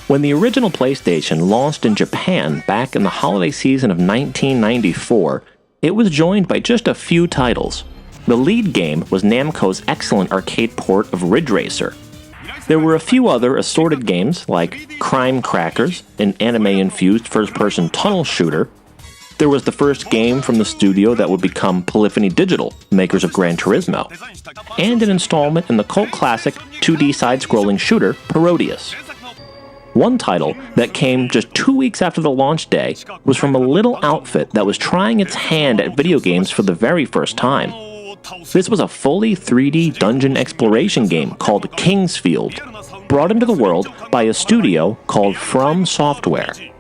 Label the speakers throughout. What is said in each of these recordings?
Speaker 1: When the original PlayStation launched in Japan back in the holiday season of 1994, it was joined by just a few titles. The lead game was Namco's excellent arcade port of Ridge Racer. There were a few other assorted games like Crime Crackers, an anime-infused first-person tunnel shooter. There was the first game from the studio that would become Polyphony Digital, makers of Gran Turismo, and an installment in the cult classic 2D side-scrolling shooter Parodius. One title that came just 2 weeks after the launch day was from a little outfit that was trying its hand at video games for the very first time. This was a fully 3D dungeon exploration game called Kingsfield, brought into the world by a studio called FromSoftware.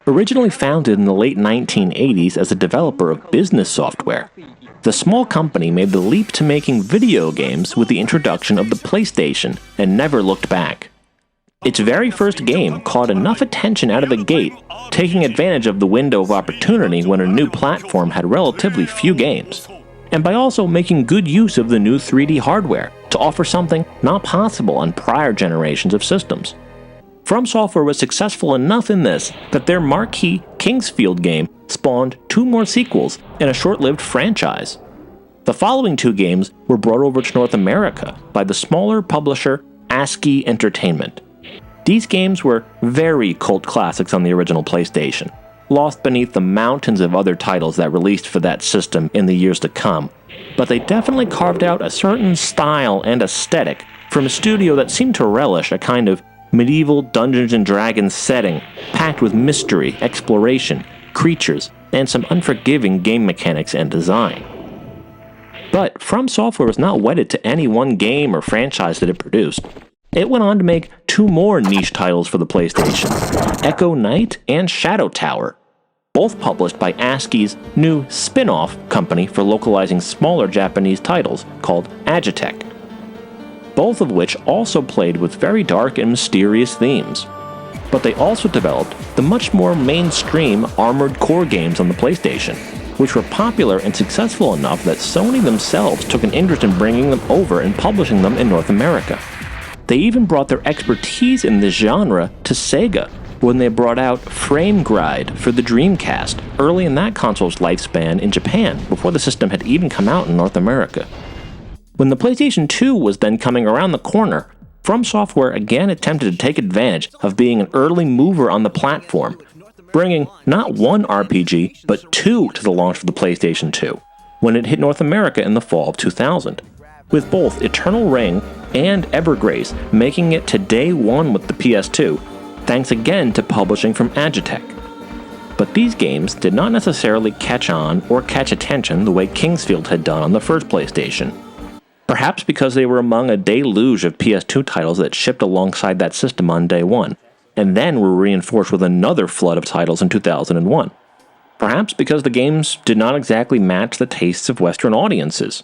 Speaker 1: Originally founded in the late 1980s as a developer of business software, the small company made the leap to making video games with the introduction of the PlayStation and never looked back. Its very first game caught enough attention out of the gate, taking advantage of the window of opportunity when a new platform had relatively few games, and by also making good use of the new 3D hardware to offer something not possible on prior generations of systems. FromSoftware was successful enough in this that their marquee Kingsfield game spawned 2 more sequels in a short-lived franchise. The following 2 games were brought over to North America by the smaller publisher ASCII Entertainment. These games were very cult classics on the original PlayStation, lost beneath the mountains of other titles that released for that system in the years to come, but they definitely carved out a certain style and aesthetic from a studio that seemed to relish a kind of medieval Dungeons & Dragons setting, packed with mystery, exploration, creatures, and some unforgiving game mechanics and design. But FromSoftware was not wedded to any one game or franchise that it produced. It went on to make 2 more niche titles for the PlayStation, Echo Knight and Shadow Tower, both published by ASCII's new spin-off company for localizing smaller Japanese titles called Agitech, both of which also played with very dark and mysterious themes. But they also developed the much more mainstream Armored Core games on the PlayStation, which were popular and successful enough that Sony themselves took an interest in bringing them over and publishing them in North America. They even brought their expertise in this genre to Sega when they brought out Frame Gride for the Dreamcast early in that console's lifespan in Japan before the system had even come out in North America. When the PlayStation 2 was then coming around the corner, FromSoftware again attempted to take advantage of being an early mover on the platform, bringing not one RPG, but 2 to the launch of the PlayStation 2, when it hit North America in the fall of 2000, with both Eternal Ring and Evergrace making it to day 1 with the PS2, thanks again to publishing from Agitech. But these games did not necessarily catch on or catch attention the way Kingsfield had done on the first PlayStation. Perhaps because they were among a deluge of PS2 titles that shipped alongside that system on day 1, and then were reinforced with another flood of titles in 2001. Perhaps because the games did not exactly match the tastes of Western audiences.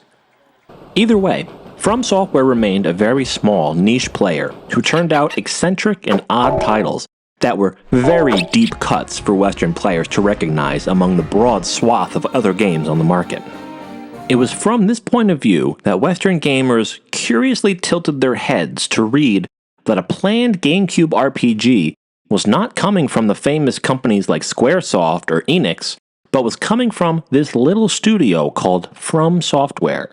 Speaker 1: Either way, FromSoftware remained a very small, niche player who turned out eccentric and odd titles that were very deep cuts for Western players to recognize among the broad swath of other games on the market. It was from this point of view that Western gamers curiously tilted their heads to read that a planned GameCube RPG was not coming from the famous companies like Squaresoft or Enix, but was coming from this little studio called FromSoftware.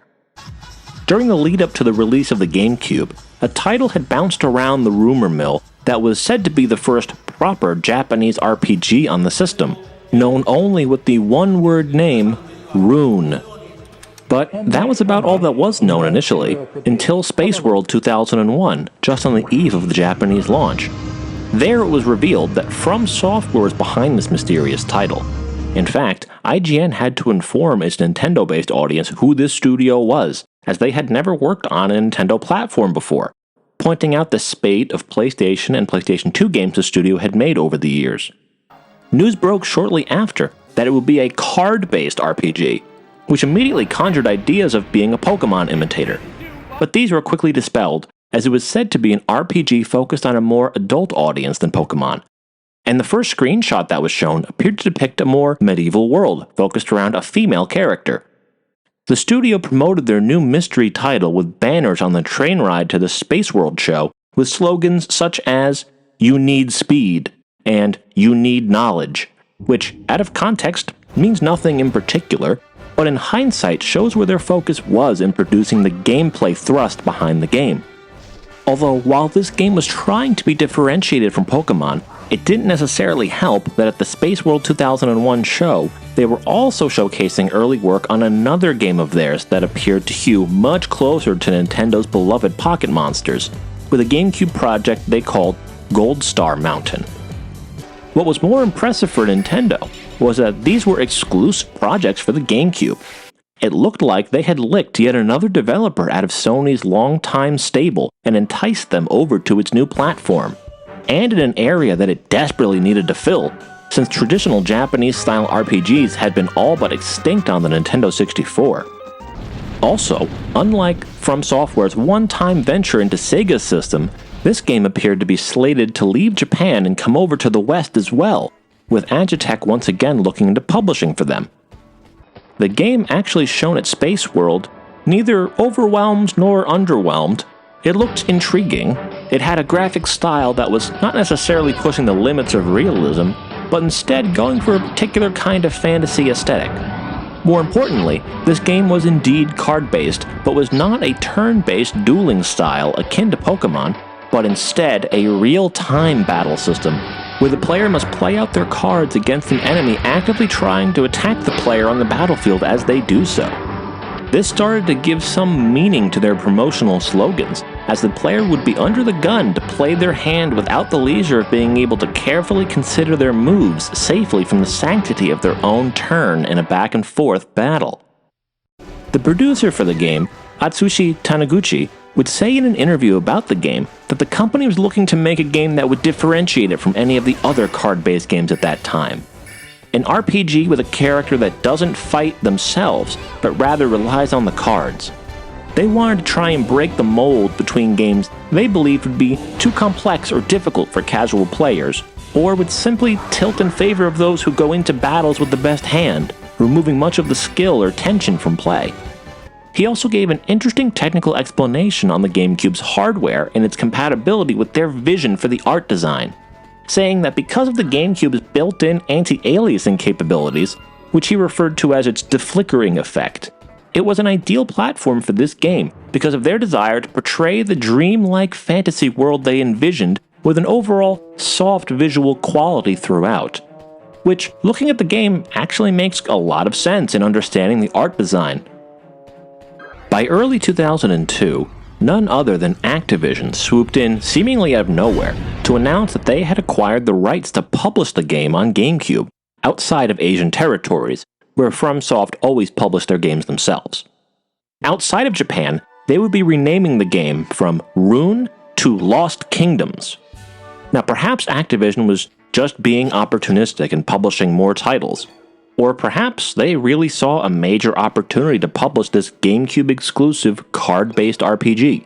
Speaker 1: During the lead-up to the release of the GameCube, a title had bounced around the rumor mill that was said to be the first proper Japanese RPG on the system, known only with the one-word name, Rune. But that was about all that was known initially, until Space World 2001, just on the eve of the Japanese launch. There it was revealed that FromSoftware was behind this mysterious title. In fact, IGN had to inform its Nintendo-based audience who this studio was, as they had never worked on a Nintendo platform before, pointing out the spate of PlayStation and PlayStation 2 games the studio had made over the years. News broke shortly after that it would be a card-based RPG, which immediately conjured ideas of being a Pokemon imitator. But these were quickly dispelled, as it was said to be an RPG focused on a more adult audience than Pokemon. And the first screenshot that was shown appeared to depict a more medieval world, focused around a female character. The studio promoted their new mystery title with banners on the train ride to the Space World show, with slogans such as, "You need speed," and "You need knowledge," which, out of context, means nothing in particular, but in hindsight shows where their focus was in producing the gameplay thrust behind the game. Although, while this game was trying to be differentiated from Pokemon, it didn't necessarily help that at the Space World 2001 show, they were also showcasing early work on another game of theirs that appeared to hew much closer to Nintendo's beloved Pocket Monsters, with a GameCube project they called Gold Star Mountain. What was more impressive for Nintendo was that these were exclusive projects for the GameCube. It looked like they had licked yet another developer out of Sony's longtime stable and enticed them over to its new platform, and in an area that it desperately needed to fill, since traditional Japanese-style RPGs had been all but extinct on the Nintendo 64. Also, unlike FromSoftware's one-time venture into Sega's system, this game appeared to be slated to leave Japan and come over to the West as well, with Agitech once again looking into publishing for them. The game actually shown at Space World neither overwhelmed nor underwhelmed. It looked intriguing. It had a graphic style that was not necessarily pushing the limits of realism, but instead going for a particular kind of fantasy aesthetic. More importantly, this game was indeed card-based, but was not a turn-based dueling style akin to Pokemon, but instead a real-time battle system, where the player must play out their cards against an enemy actively trying to attack the player on the battlefield as they do so. This started to give some meaning to their promotional slogans, as the player would be under the gun to play their hand without the leisure of being able to carefully consider their moves safely from the sanctity of their own turn in a back-and-forth battle. The producer for the game, Atsushi Taniguchi, would say in an interview about the game that the company was looking to make a game that would differentiate it from any of the other card-based games at that time. An RPG with a character that doesn't fight themselves, but rather relies on the cards. They wanted to try and break the mold between games they believed would be too complex or difficult for casual players, or would simply tilt in favor of those who go into battles with the best hand, removing much of the skill or tension from play. He also gave an interesting technical explanation on the GameCube's hardware and its compatibility with their vision for the art design, saying that because of the GameCube's built-in anti-aliasing capabilities, which he referred to as its deflickering effect, it was an ideal platform for this game because of their desire to portray the dreamlike fantasy world they envisioned with an overall soft visual quality throughout, which, looking at the game, actually makes a lot of sense in understanding the art design. By early 2002, none other than Activision swooped in seemingly out of nowhere to announce that they had acquired the rights to publish the game on GameCube, outside of Asian territories, where FromSoft always published their games themselves. Outside of Japan, they would be renaming the game from Rune to Lost Kingdoms. Now perhaps Activision was just being opportunistic in publishing more titles, or perhaps they really saw a major opportunity to publish this GameCube-exclusive card-based RPG.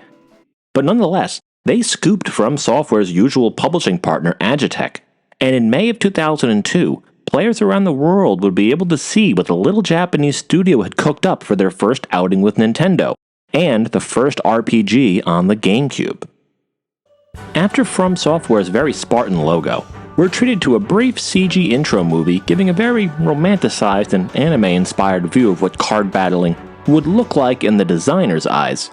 Speaker 1: But nonetheless, they scooped FromSoftware's usual publishing partner Agitech, and in May of 2002, players around the world would be able to see what the little Japanese studio had cooked up for their first outing with Nintendo, and the first RPG on the GameCube. After FromSoftware's very Spartan logo, we're treated to a brief CG intro movie giving a very romanticized and anime-inspired view of what card battling would look like in the designer's eyes,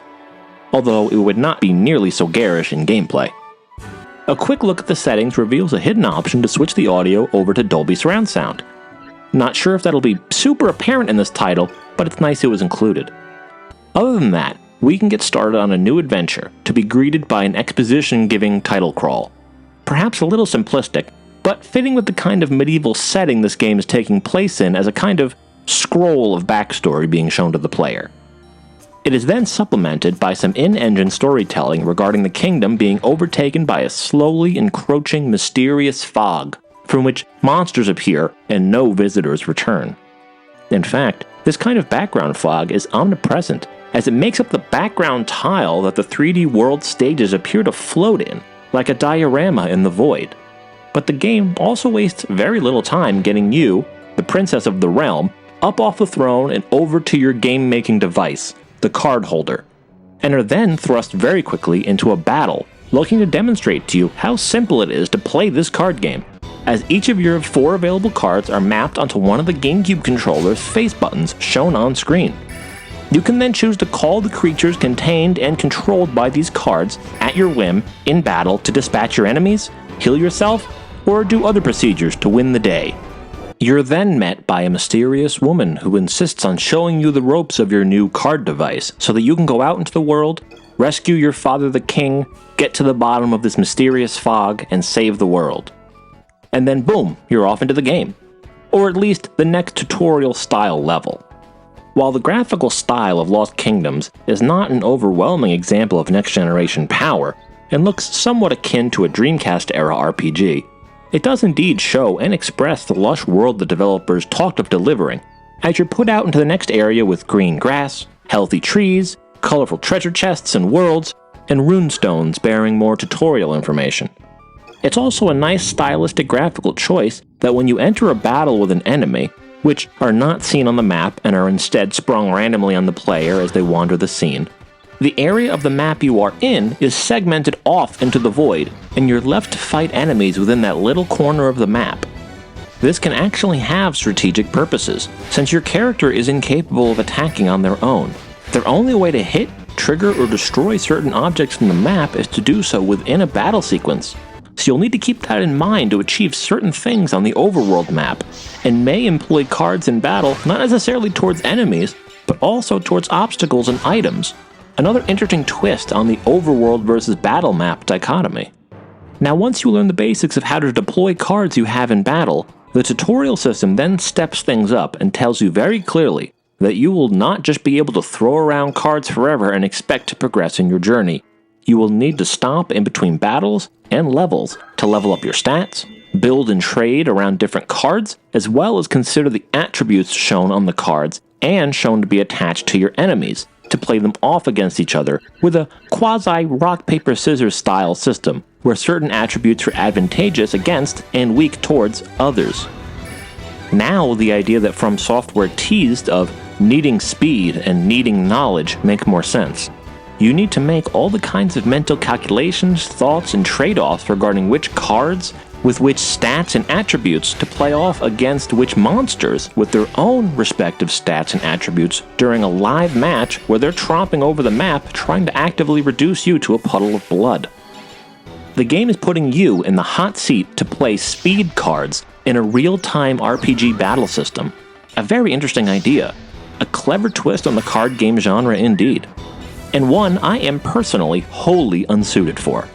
Speaker 1: although it would not be nearly so garish in gameplay. A quick look at the settings reveals a hidden option to switch the audio over to Dolby Surround Sound. Not sure if that'll be super apparent in this title, but it's nice it was included. Other than that, we can get started on a new adventure, to be greeted by an exposition-giving title crawl. Perhaps a little simplistic, but fitting with the kind of medieval setting this game is taking place in as a kind of scroll of backstory being shown to the player. It is then supplemented by some in-engine storytelling regarding the kingdom being overtaken by a slowly encroaching mysterious fog, from which monsters appear and no visitors return. In fact, this kind of background fog is omnipresent, as it makes up the background tile that the 3D world stages appear to float in, like a diorama in the void. But the game also wastes very little time getting you, the princess of the realm, up off the throne and over to your game-making device, the card holder, and are then thrust very quickly into a battle looking to demonstrate to you how simple it is to play this card game, as each of your 4 available cards are mapped onto one of the GameCube controller's face buttons shown on screen. You can then choose to call the creatures contained and controlled by these cards at your whim in battle to dispatch your enemies, heal yourself, or do other procedures to win the day. You're then met by a mysterious woman who insists on showing you the ropes of your new card device so that you can go out into the world, rescue your father the king, get to the bottom of this mysterious fog, and save the world. And then boom, you're off into the game. Or at least the next tutorial style level. While the graphical style of Lost Kingdoms is not an overwhelming example of next-generation power, and looks somewhat akin to a Dreamcast-era RPG, it does indeed show and express the lush world the developers talked of delivering, as you're put out into the next area with green grass, healthy trees, colorful treasure chests and worlds, and runestones bearing more tutorial information. It's also a nice stylistic graphical choice that when you enter a battle with an enemy, which are not seen on the map and are instead sprung randomly on the player as they wander the scene, the area of the map you are in is segmented off into the void, and you're left to fight enemies within that little corner of the map. This can actually have strategic purposes, since your character is incapable of attacking on their own. Their only way to hit, trigger, or destroy certain objects from the map is to do so within a battle sequence. So you'll need to keep that in mind to achieve certain things on the overworld map, and may employ cards in battle not necessarily towards enemies, but also towards obstacles and items. Another interesting twist on the overworld versus battle map dichotomy. Now once you learn the basics of how to deploy cards you have in battle, the tutorial system then steps things up and tells you very clearly that you will not just be able to throw around cards forever and expect to progress in your journey. You will need to stop in between battles and levels to level up your stats, build and trade around different cards, as well as consider the attributes shown on the cards and shown to be attached to your enemies, to play them off against each other with a quasi-rock-paper-scissors style system, where certain attributes are advantageous against and weak towards others. Now the idea that FromSoftware teased of needing speed and needing knowledge make more sense. You need to make all the kinds of mental calculations, thoughts, and trade-offs regarding which cards, with which stats and attributes to play off against which monsters with their own respective stats and attributes during a live match where they're tromping over the map trying to actively reduce you to a puddle of blood. The game is putting you in the hot seat to play speed cards in a real-time RPG battle system. A very interesting idea. A clever twist on the card game genre indeed. And one I am personally wholly unsuited for.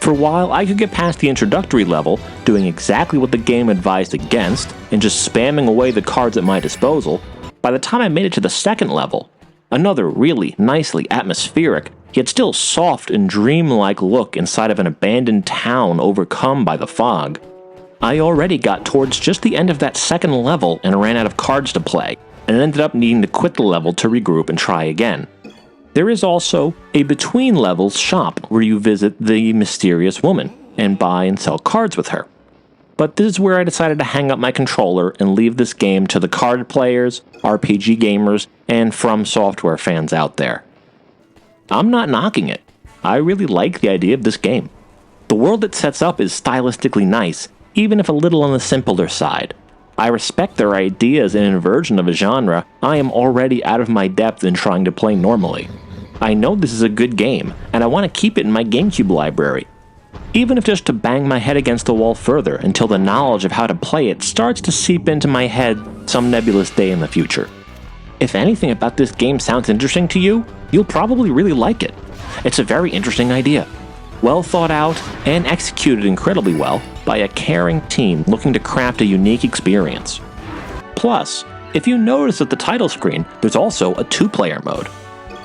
Speaker 1: For a while, I could get past the introductory level, doing exactly what the game advised against, and just spamming away the cards at my disposal. By the time I made it to the second level, another really nicely atmospheric, yet still soft and dreamlike look inside of an abandoned town overcome by the fog, I already got towards just the end of that second level and ran out of cards to play, and ended up needing to quit the level to regroup and try again. There is also a between levels shop where you visit the mysterious woman and buy and sell cards with her. But this is where I decided to hang up my controller and leave this game to the card players, RPG gamers, and FromSoftware fans out there. I'm not knocking it. I really like the idea of this game. The world it sets up is stylistically nice, even if a little on the simpler side. I respect their ideas in a version of a genre I am already out of my depth in trying to play normally. I know this is a good game, and I want to keep it in my GameCube library, even if just to bang my head against the wall further until the knowledge of how to play it starts to seep into my head some nebulous day in the future. If anything about this game sounds interesting to you, you'll probably really like it. It's a very interesting idea. Well thought out and executed incredibly well by a caring team looking to craft a unique experience. Plus, if you notice at the title screen, there's also a 2-player mode.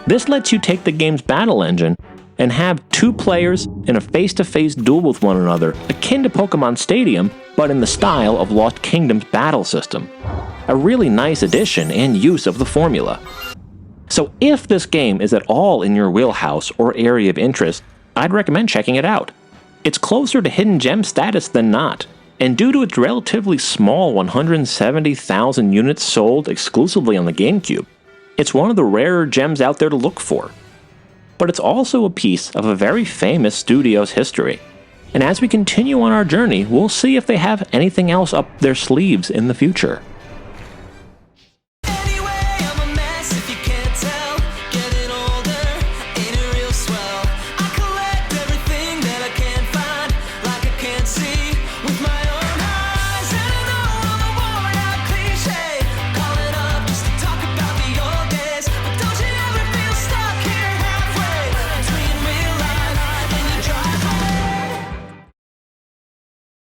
Speaker 1: This lets you take the game's battle engine and have 2 players in a face-to-face duel with one another, akin to Pokemon Stadium, but in the style of Lost Kingdom's battle system. A really nice addition and use of the formula. So if this game is at all in your wheelhouse or area of interest, I'd recommend checking it out. It's closer to hidden gem status than not, and due to its relatively small 170,000 units sold exclusively on the GameCube, it's one of the rarer gems out there to look for. but it's also a piece of a very famous studio's history. And as we continue on our journey, we'll see if they have anything else up their sleeves in the future.